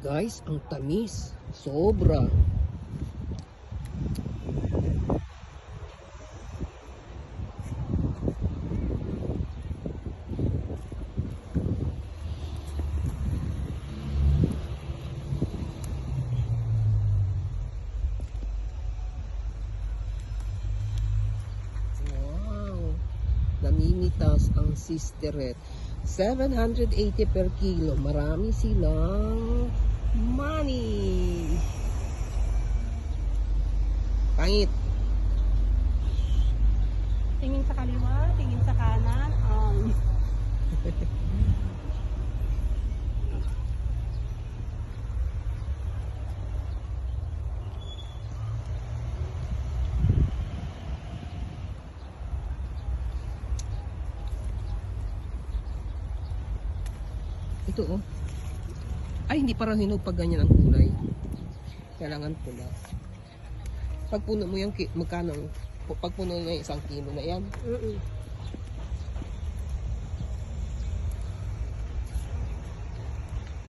Guys, ang tamis. Sobra. Wow. Namimitas ang sisteret. 780 per kilo. Marami silang money. Pangit. Tingin sa kaliwa, tingin sa kanan. Ito oh. Ay, hindi para hinog pag ganyan ang kulay. Kailangan pula. Pag puno mo yung magkano? Pag puno na yung 1 kilo na yan.